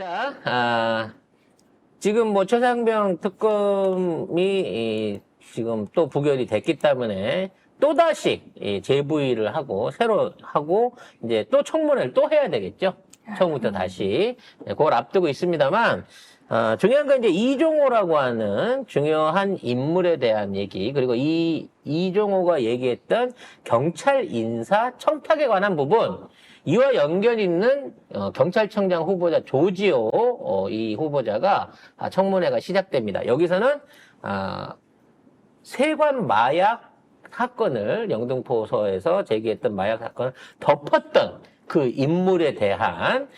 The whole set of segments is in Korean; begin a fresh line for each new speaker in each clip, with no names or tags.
자, 지금 뭐 최상병 특검이 지금 또 부결이 됐기 때문에 또다시 재부의를 하고 새로 하고 이제 또 청문회를 또 해야 되겠죠. 처음부터 다시. 그걸 앞두고 있습니다만 중요한 건 이제 이종호라고 하는 중요한 인물에 대한 얘기, 그리고 이종호가 얘기했던 경찰 인사 청탁에 관한 부분, 이와 연결 있는 경찰청장 후보자 조지호 이 후보자가 청문회가 시작됩니다. 여기서는 세관 마약 사건을, 영등포서에서 제기했던 마약 사건을 덮었던 그 인물에 대한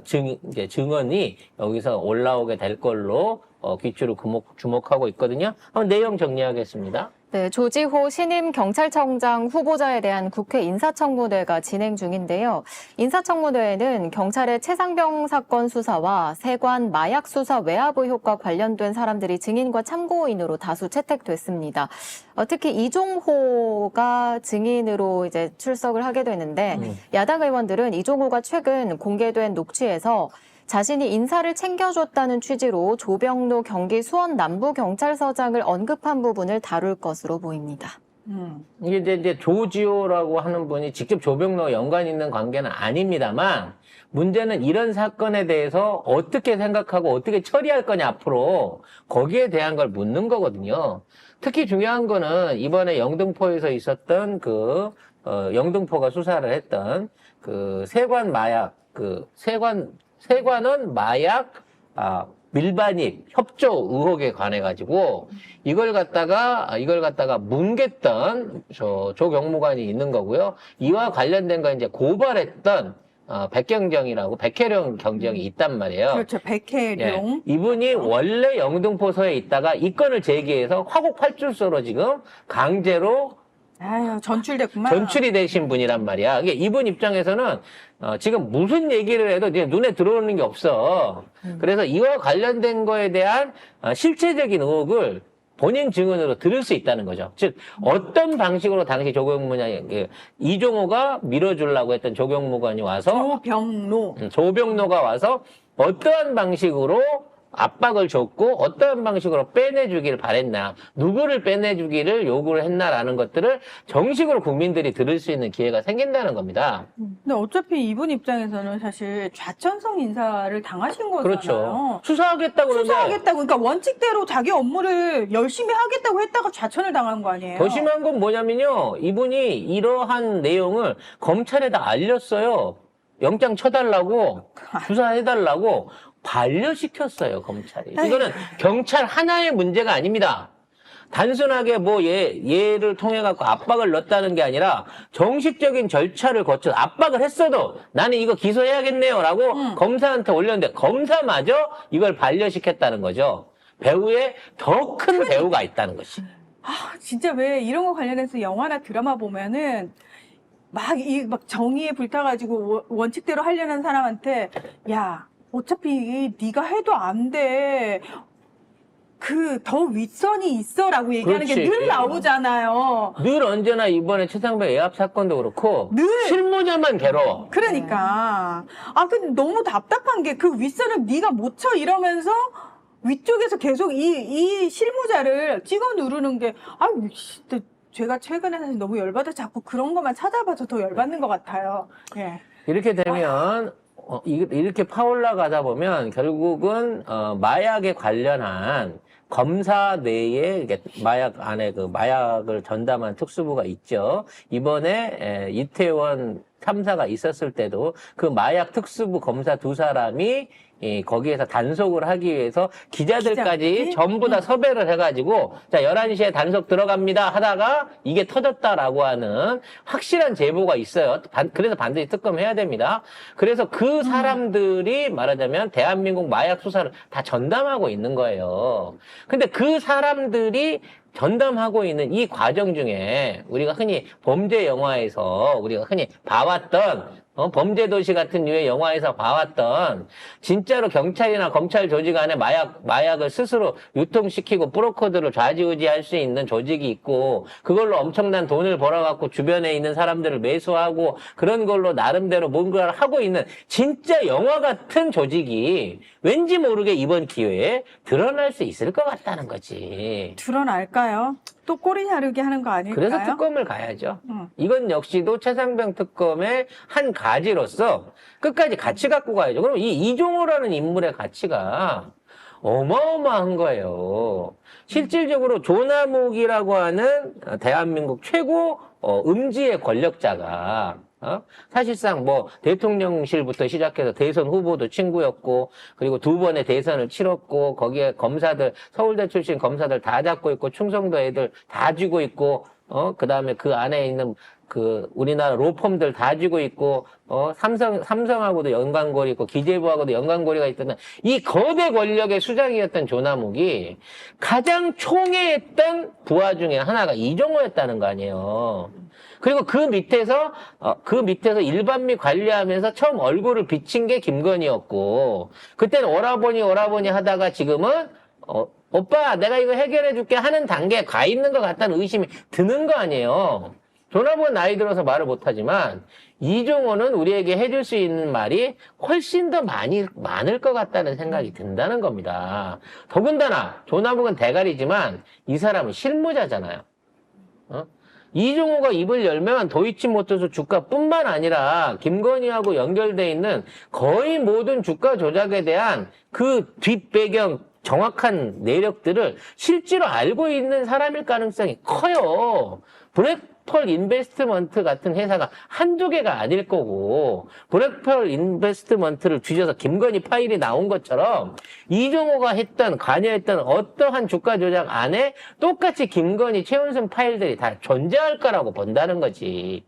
증언이 여기서 올라오게 될 걸로 귀추를 주목하고 있거든요. 한번 내용 정리하겠습니다.
네, 조지호 신임 경찰청장 후보자에 대한 국회 인사청문회가 진행 중인데요. 인사청문회에는 경찰의 최상병 사건 수사와 세관 마약 수사 외압 의혹과 관련된 사람들이 증인과 참고인으로 다수 채택됐습니다. 특히 이종호가 증인으로 이제 출석을 하게 되는데 야당 의원들은 이종호가 최근 공개된 녹취에서 자신이 인사를 챙겨줬다는 취지로 조병로 경기 수원 남부경찰서장을 언급한 부분을 다룰 것으로 보입니다.
이게 이제 조지호라고 하는 분이 직접 조병로와 연관 있는 관계는 아닙니다만, 문제는 이런 사건에 대해서 어떻게 생각하고 어떻게 처리할 거냐 앞으로, 거기에 대한 걸 묻는 거거든요. 특히 중요한 거는 이번에 영등포에서 있었던 영등포가 수사를 했던 세관 마약, 세관은 마약 밀반입 협조 의혹에 관해 가지고 이걸 갖다가 뭉갰던 조 경무관이 있는 거고요. 이와 관련된 거 이제 고발했던 백혜령 경정이 있단 말이에요.
그렇죠. 백혜령.
예, 이분이 원래 영등포서에 있다가 이 건을 제기해서 화곡팔출소로 지금 강제로
전출됐구만.
전출이 되신 분이란 말이야. 이게 이분 입장에서는 지금 무슨 얘기를 해도 이제 눈에 들어오는 게 없어. 그래서 이와 관련된 거에 대한 실체적인 의혹을 본인 증언으로 들을 수 있다는 거죠. 즉 어떤 방식으로 당시 이종호가 밀어주려고 했던 조경무관이 와서 조병로가 와서 어떠한 방식으로 압박을 줬고 어떠한 방식으로 빼내주기를 바랬나, 누구를 빼내주기를 요구를 했나라는 것들을 정식으로 국민들이 들을 수 있는 기회가 생긴다는 겁니다.
근데 어차피 이분 입장에서는 사실 좌천성 인사를 당하신 거잖아요.
그렇죠. 수사하겠다고
그러니까 원칙대로 자기 업무를 열심히 하겠다고 했다가 좌천을 당한 거 아니에요?
더 심한 건 뭐냐면요, 이분이 이러한 내용을 검찰에다 알렸어요. 영장 쳐달라고, 수사해달라고 반려시켰어요, 검찰이. 이거는 경찰 하나의 문제가 아닙니다. 단순하게 얘를 통해 갖고 압박을 넣었다는 게 아니라 정식적인 절차를 거쳐 압박을 했어도 나는 이거 기소해야겠네요 라고 검사한테 올렸는데 검사마저 이걸 반려시켰다는 거죠. 배우에 더 큰 배우가 있다는 것이.
진짜 왜 이런 거 관련해서 영화나 드라마 보면은 막 정의에 불타가지고 원칙대로 하려는 사람한테 어차피 네가 해도 안 돼. 더 윗선이 있어라고 얘기하는 게 늘 나오잖아요.
늘 언제나 이번에 최상병 외압 사건도 그렇고
늘
실무자만 괴로워.
그러니까 근데 너무 답답한 게 그 윗선을 네가 못 쳐 이러면서 위쪽에서 계속 이 실무자를 찍어 누르는 게 제가 최근에 사실 너무 열받아 자꾸 그런 것만 찾아봐서 더 열받는 것 같아요. 예.
이렇게 되면 이렇게 파올라가다 보면 결국은 마약에 관련한 검사 내에 마약 안에 마약을 전담한 특수부가 있죠. 이번에 이태원 참사가 있었을 때도 그 마약 특수부 검사 두 사람이 거기에서 단속을 하기 위해서 기자들까지 전부 다 섭외를 해가지고 자 11시에 단속 들어갑니다 하다가 이게 터졌다라고 하는 확실한 제보가 있어요. 그래서 반드시 특검해야 됩니다. 그래서 그 사람들이 말하자면 대한민국 마약 수사를 다 전담하고 있는 거예요. 근데 그 사람들이 전담하고 있는 이 과정 중에 우리가 흔히 범죄 영화에서 우리가 흔히 봐왔던 범죄도시 같은 류의 영화에서 봐왔던 진짜로 경찰이나 검찰 조직 안에 마약을 스스로 유통시키고 브로커들을 좌지우지할 수 있는 조직이 있고 그걸로 엄청난 돈을 벌어갖고 주변에 있는 사람들을 매수하고 그런 걸로 나름대로 뭔가를 하고 있는 진짜 영화 같은 조직이 왠지 모르게 이번 기회에 드러날 수 있을 것 같다는 거지.
드러날까요? 또 꼬리 자르기 하는 거 아닐까요?
그래서 특검을 가야죠.
응.
이건 역시도 최상병 특검의 한 가지로서 끝까지 같이 갖고 가야죠. 그럼 이 이종호라는 인물의 가치가 어마어마한 거예요. 실질적으로 조남욱이라고 하는 대한민국 최고 음지의 권력자가 사실상 뭐 대통령실부터 시작해서 대선 후보도 친구였고 그리고 2번의 대선을 치렀고 거기에 검사들 서울대 출신 검사들 다 잡고 있고 충성도 애들 다 쥐고 있고 그다음에 그 안에 있는 그 우리나라 로펌들 다 쥐고 있고 삼성하고도 연관고리 있고 기재부하고도 연관고리가 있던 이 거대 권력의 수장이었던 조남욱이 가장 총애했던 부하 중에 하나가 이종호였다는 거 아니에요. 그리고 그 밑에서 일반미 관리하면서 처음 얼굴을 비친 게 김건희였고 그때는 오라버니 하다가 지금은 오빠 내가 이거 해결해 줄게 하는 단계에 가 있는 것 같다는 의심이 드는 거 아니에요. 조남욱은 나이 들어서 말을 못하지만 이종호는 우리에게 해줄 수 있는 말이 훨씬 더 많을 것 같다는 생각이 든다는 겁니다. 더군다나 조남욱은 대가리지만 이 사람은 실무자잖아요. 이종호가 입을 열면 도이치모터스 주가뿐만 아니라 김건희하고 연결돼 있는 거의 모든 주가 조작에 대한 그 뒷배경 정확한 내력들을 실제로 알고 있는 사람일 가능성이 커요. 블랙펄 인베스트먼트 같은 회사가 한두 개가 아닐 거고 블랙펄 인베스트먼트를 뒤져서 김건희 파일이 나온 것처럼 이종호가 관여했던 어떠한 주가 조작 안에 똑같이 김건희 최은순 파일들이 다 존재할 거라고 본다는 거지.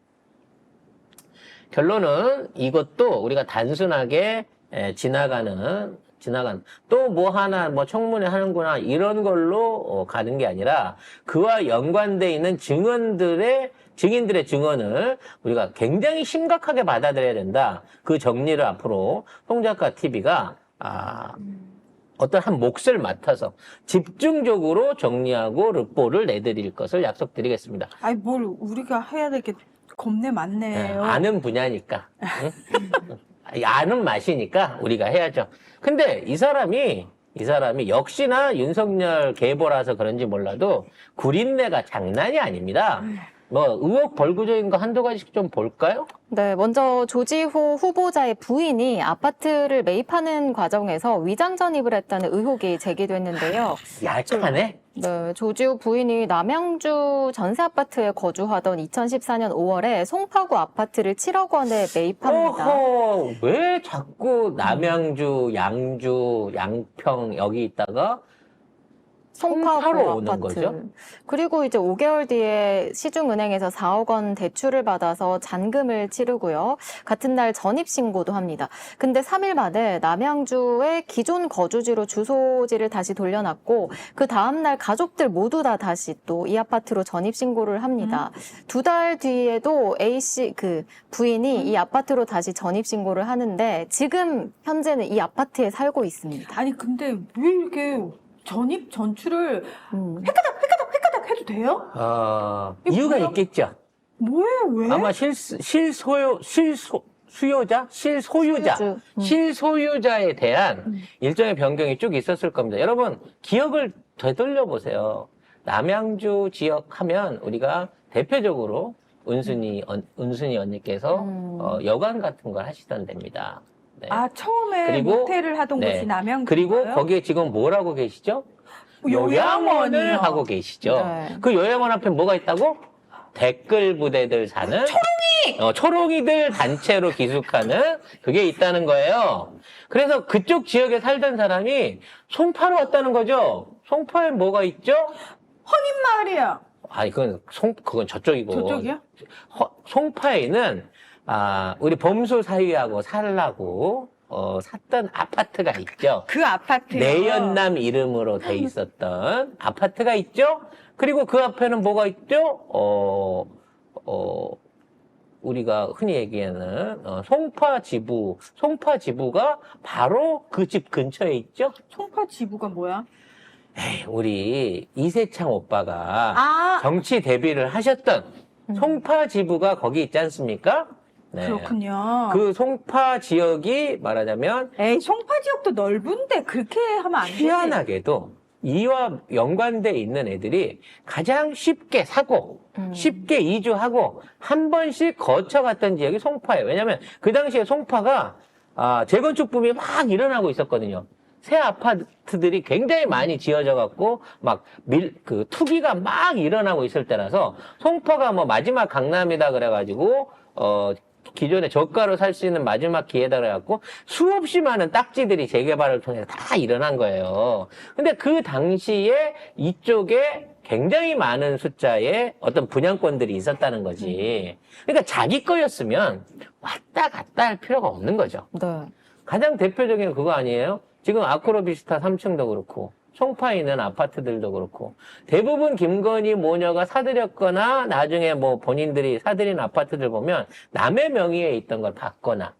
결론은 이것도 우리가 단순하게 지나가는 또 뭐 하나 청문회 하는구나 이런 걸로 가는 게 아니라 그와 연관돼 있는 증인들의 증언을 우리가 굉장히 심각하게 받아들여야 된다. 그 정리를 앞으로 송작가 TV가 어떤 한 몫을 맡아서 집중적으로 정리하고 르포를 내드릴 것을 약속드리겠습니다.
아니 뭘 우리가 해야 될 게 겁내 많네요.
아는 분야니까. 응? 아는 맛이니까 우리가 해야죠. 근데 이 사람이 역시나 윤석열 계보라서 그런지 몰라도 구린내가 장난이 아닙니다. 뭐 의혹 벌구적인 거 한두 가지씩 좀 볼까요?
네, 먼저 조지호 후보자의 부인이 아파트를 매입하는 과정에서 위장 전입을 했다는 의혹이 제기됐는데요.
얄짤하네.
네, 조지호 부인이 남양주 전세 아파트에 거주하던 2014년 5월에 송파구 아파트를 7억 원에 매입합니다.
어허, 왜 자꾸 남양주, 양주, 양평 여기 있다가 송파로
송파구
오는
아파트.
거죠?
그리고 이제 5개월 뒤에 시중은행에서 4억 원 대출을 받아서 잔금을 치르고요. 같은 날 전입 신고도 합니다. 근데 3일 만에 남양주의 기존 거주지로 주소지를 다시 돌려놨고 그 다음 날 가족들 모두 다시 또 이 아파트로 전입 신고를 합니다. 2달 뒤에도 A씨 그 부인이 이 아파트로 다시 전입 신고를 하는데 지금 현재는 이 아파트에 살고 있습니다.
아니 근데 왜 이렇게 전입 전출을 획가닥 해도 돼요? 이게
이유가
뭐야?
있겠죠.
뭐예요? 왜?
아마 실소유자, 실소유자에 대한 일정의 변경이 쭉 있었을 겁니다. 여러분, 기억을 되돌려 보세요. 남양주 지역 하면 우리가 대표적으로 은순이 언니께서 여관 같은 걸 하시던 데입니다. 네.
처음에
그리고-
모텔을 하던
네.
곳이 남양주.
그리고 거기에 지금 뭘 하고 계시죠? 요양원을
요양원이요.
하고 계시죠.
네.
그 요양원 앞에 뭐가 있다고? 댓글 부대들 사는 초롱이들 단체로 기숙하는 그게 있다는 거예요. 그래서 그쪽 지역에 살던 사람이 송파로 왔다는 거죠. 송파에 뭐가 있죠?
마을이야.
아니 그건 저쪽이고.
저쪽이요?
송파에는 우리 범수 사위하고 살라고 샀던 아파트가 있죠.
그 아파트요.
내연남 이름으로 돼 있었던 아파트가 있죠. 그리고 그 앞에는 뭐가 있죠? 우리가 흔히 얘기하는 송파지부가 바로 그 집 근처에 있죠.
송파 지부가 뭐야?
에이, 우리 이세창 오빠가
아,
정치 데뷔를 하셨던 송파지부가 거기 있지 않습니까? 네.
그렇군요.
그 송파 지역이 말하자면
에이, 송파 지역도 넓은데 그렇게 하면 안 되지.
희한하게도 이와 연관돼 있는 애들이 가장 쉽게 사고 쉽게 이주하고 한 번씩 거쳐갔던 지역이 송파예요. 왜냐하면 그 당시에 송파가 재건축 붐이 막 일어나고 있었거든요. 새 아파트들이 굉장히 많이 지어져 갖고 그 투기가 막 일어나고 있을 때라서 송파가 뭐 마지막 강남이다 그래가지고 기존에 저가로 살 수 있는 마지막 기회다 그래갖고 수없이 많은 딱지들이 재개발을 통해서 다 일어난 거예요. 근데 그 당시에 이쪽에 굉장히 많은 숫자의 어떤 분양권들이 있었다는 거지. 그러니까 자기 거였으면 왔다 갔다 할 필요가 없는 거죠.
네.
가장 대표적인 그거 아니에요? 지금 아크로비스타 3층도 그렇고 송파에 있는 아파트들도 그렇고 대부분 김건희 모녀가 사들였거나 나중에 뭐 본인들이 사들인 아파트들 보면 남의 명의에 있던 걸 받거나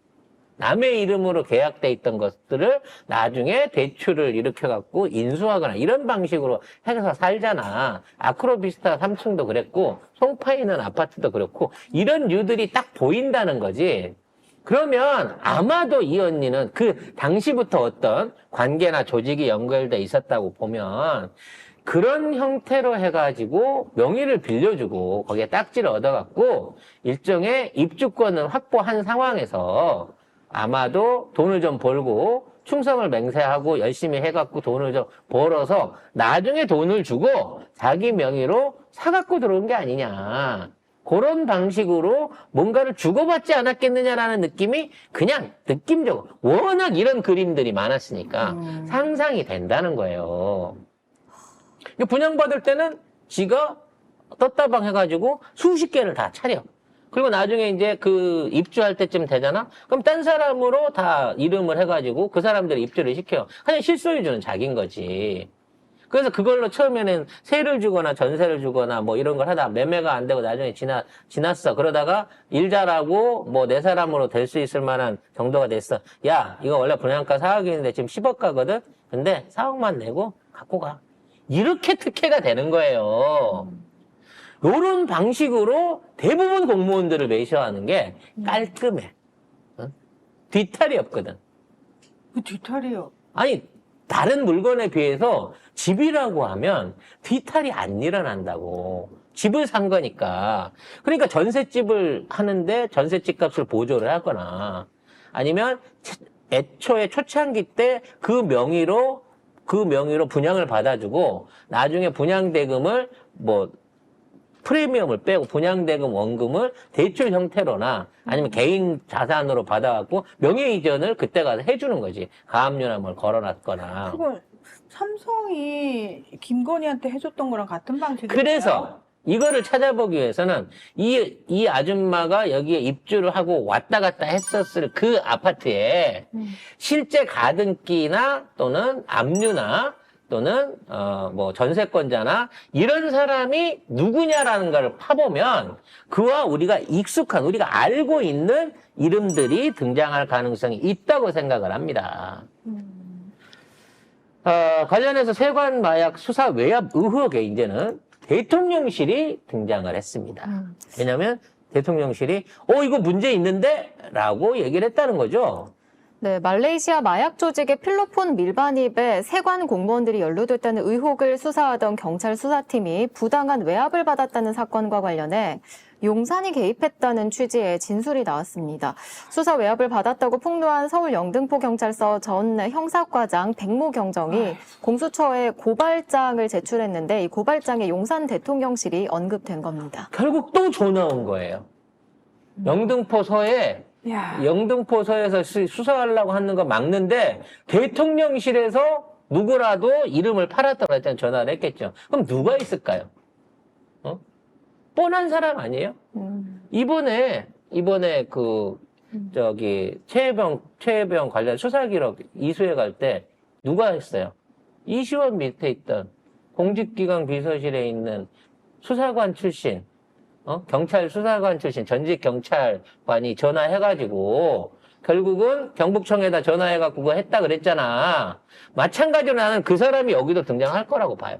남의 이름으로 계약돼 있던 것들을 나중에 대출을 일으켜갖고 인수하거나 이런 방식으로 해서 살잖아. 아크로비스타 3층도 그랬고 송파에 있는 아파트도 그렇고 이런 류들이 딱 보인다는 거지. 그러면 아마도 이 언니는 그 당시부터 어떤 관계나 조직이 연결돼 있었다고 보면 그런 형태로 해가지고 명의를 빌려주고 거기에 딱지를 얻어갖고 일종의 입주권을 확보한 상황에서 아마도 돈을 좀 벌고 충성을 맹세하고 열심히 해갖고 돈을 좀 벌어서 나중에 돈을 주고 자기 명의로 사갖고 들어온 게 아니냐. 그런 방식으로 뭔가를 주고받지 않았겠느냐라는 느낌이 그냥 느낌적으로 워낙 이런 그림들이 많았으니까 상상이 된다는 거예요. 분양받을 때는 지가 떴다방 해가지고 수십 개를 다 차려. 그리고 나중에 이제 그 입주할 때쯤 되잖아? 그럼 딴 사람으로 다 이름을 해가지고 그 사람들이 입주를 시켜요. 그냥 실소유주는 자기인 거지. 그래서 그걸로 처음에는 세를 주거나 전세를 주거나 뭐 이런 걸 하다 매매가 안 되고 나중에 지났어. 그러다가 일 잘하고 뭐 내 사람으로 될 수 있을 만한 정도가 됐어. 야, 이거 원래 분양가 4억인데 지금 10억 가거든? 근데 4억만 내고 갖고 가. 이렇게 특혜가 되는 거예요. 요런 방식으로 대부분 공무원들을 매셔하는 게 깔끔해. 응? 뒤탈이 없거든.
그 뒤탈이요.
아니, 다른 물건에 비해서 집이라고 하면 뒤탈이 안 일어난다고. 집을 산 거니까. 그러니까 전셋집을 하는데 전셋집 값을 보조를 하거나 아니면 애초에 초창기 때 그 명의로 분양을 받아주고 나중에 분양대금을 뭐 프리미엄을 빼고 분양대금 원금을 대출 형태로나 아니면 개인 자산으로 받아갖고 명의 이전을 그때 가서 해주는 거지. 가압류나 뭘 걸어놨거나.
그건 삼성이 김건희한테 해줬던 거랑 같은 방식이에요.
그래서 이거를 찾아보기 위해서는 이 아줌마가 여기에 입주를 하고 왔다 갔다 했었을 그 아파트에 실제 가등기나 또는 압류나 또는 뭐 전세권자나 이런 사람이 누구냐라는 걸 파보면 그와 우리가 익숙한 우리가 알고 있는 이름들이 등장할 가능성이 있다고 생각을 합니다. 관련해서 세관 마약 수사 외압 의혹에 이제는 대통령실이 등장을 했습니다. 왜냐하면 대통령실이 이거 문제 있는데? 라고 얘기를 했다는 거죠.
네, 말레이시아 마약 조직의 필로폰 밀반입에 세관 공무원들이 연루됐다는 의혹을 수사하던 경찰 수사팀이 부당한 외압을 받았다는 사건과 관련해 용산이 개입했다는 취지의 진술이 나왔습니다. 수사 외압을 받았다고 폭로한 서울 영등포경찰서 전 형사과장 백모 경정이 공수처에 고발장을 제출했는데 이 고발장에 용산 대통령실이 언급된 겁니다.
결국 또 전화 온 거예요. 영등포서에 영등포서에서 수사하려고 하는 거 막는데 대통령실에서 누구라도 이름을 팔았다고 했잖아요. 전화를 했겠죠. 그럼 누가 있을까요? 뻔한 사람 아니에요? 이번에 최혜병 관련 수사 기록 이수해 갈 때 누가 했어요? 이시원 밑에 있던 공직기강 비서실에 있는 수사관 출신 경찰 수사관 출신 전직 경찰관이 전화해가지고 결국은 경북청에다 전화해갖고 그거 했다 그랬잖아. 마찬가지로 나는 그 사람이 여기도 등장할 거라고 봐요.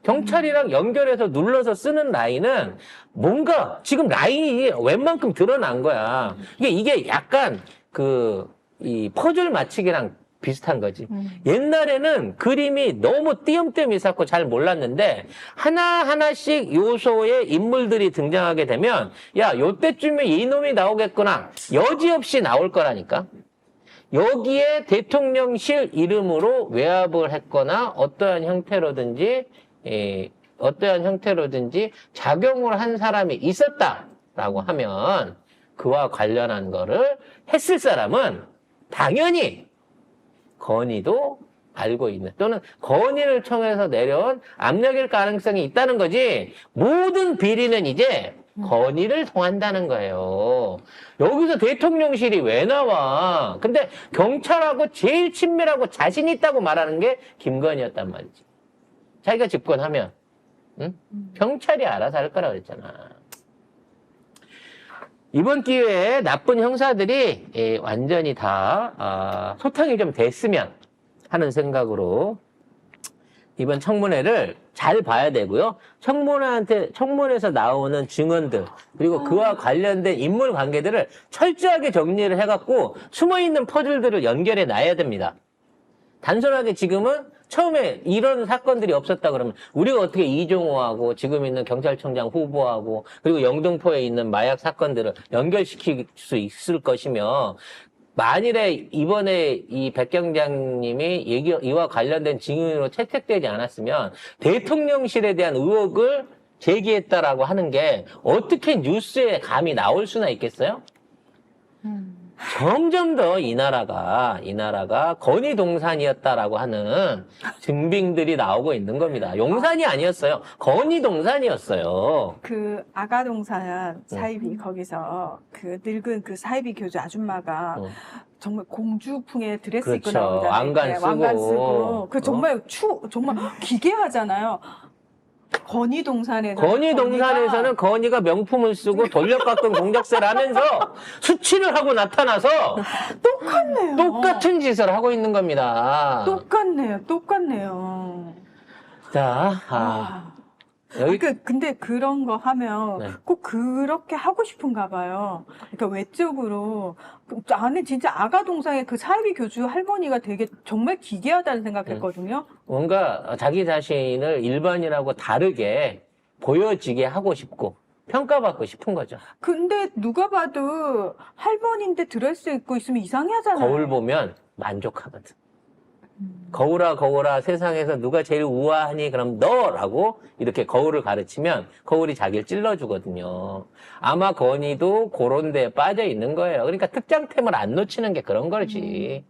경찰이랑 연결해서 눌러서 쓰는 라인은 뭔가 지금 라인이 웬만큼 드러난 거야. 이게 약간 이 퍼즐 맞추기랑 비슷한 거지. 옛날에는 그림이 너무 띄엄띄엄 있었고 잘 몰랐는데 하나하나씩 요소의 인물들이 등장하게 되면 야, 요때쯤에 이놈이 나오겠구나. 여지없이 나올 거라니까. 여기에 대통령실 이름으로 외압을 했거나 어떠한 형태로든지 작용을 한 사람이 있었다라고 하면 그와 관련한 거를 했을 사람은 당연히 건의도 알고 있는 또는 건의를 통해서 내려온 압력일 가능성이 있다는 거지. 모든 비리는 이제 건의를 통한다는 거예요. 여기서 대통령실이 왜 나와? 근데 경찰하고 제일 친밀하고 자신 있다고 말하는 게 김건희였단 말이지. 자기가 집권하면 경찰이 알아서 할 거라고 그랬잖아. 이번 기회에 나쁜 형사들이 완전히 다 소탕이 좀 됐으면 하는 생각으로 이번 청문회를 잘 봐야 되고요. 청문회에서 나오는 증언들 그리고 그와 관련된 인물 관계들을 철저하게 정리를 해갖고 숨어있는 퍼즐들을 연결해 놔야 됩니다. 단순하게 지금은 처음에 이런 사건들이 없었다 그러면 우리가 어떻게 이종호하고 지금 있는 경찰청장 후보하고 그리고 영등포에 있는 마약 사건들을 연결시킬 수 있을 것이며 만일에 이번에 이 백경장님이 이와 관련된 증인으로 채택되지 않았으면 대통령실에 대한 의혹을 제기했다라고 하는 게 어떻게 뉴스에 감히 나올 수나 있겠어요? 점점 더 이 나라가 건의동산이었다라고 하는 증빙들이 나오고 있는 겁니다. 용산이 아니었어요. 건의동산이었어요.
그 아가동산 사이비 거기서 그 늙은 그 사이비 교주 아줌마가 정말 공주풍의 드레스 입고
그렇죠.
나오잖아요.
왕관 쓰고.
왕관 쓰고. 그 정말 정말 기괴하잖아요.
건의동산에서는 건의가 명품을 쓰고 돌려깎은 공작새를 하면서 수치를 하고 나타나서
똑같네요.
똑같은 짓을 하고 있는 겁니다.
똑같네요.
자, 여기
근데 그런 거 하면
네.
꼭 그렇게 하고 싶은가 봐요. 그러니까 외적으로 안에 진짜 아가동산의 그 사이비 교주 할머니가 되게 정말 기괴하다는 생각했거든요.
뭔가 자기 자신을 일반인하고 다르게 보여지게 하고 싶고 평가받고 싶은 거죠.
근데 누가 봐도 할머니인데 드레스 입고 있으면 이상해 하잖아요.
거울 보면 만족하거든. 거울아 세상에서 누가 제일 우아하니 그럼 너라고 이렇게 거울을 가르치면 거울이 자기를 찔러주거든요. 아마 건의도 그런 데에 빠져 있는 거예요. 그러니까 특장템을 안 놓치는 게 그런 거지.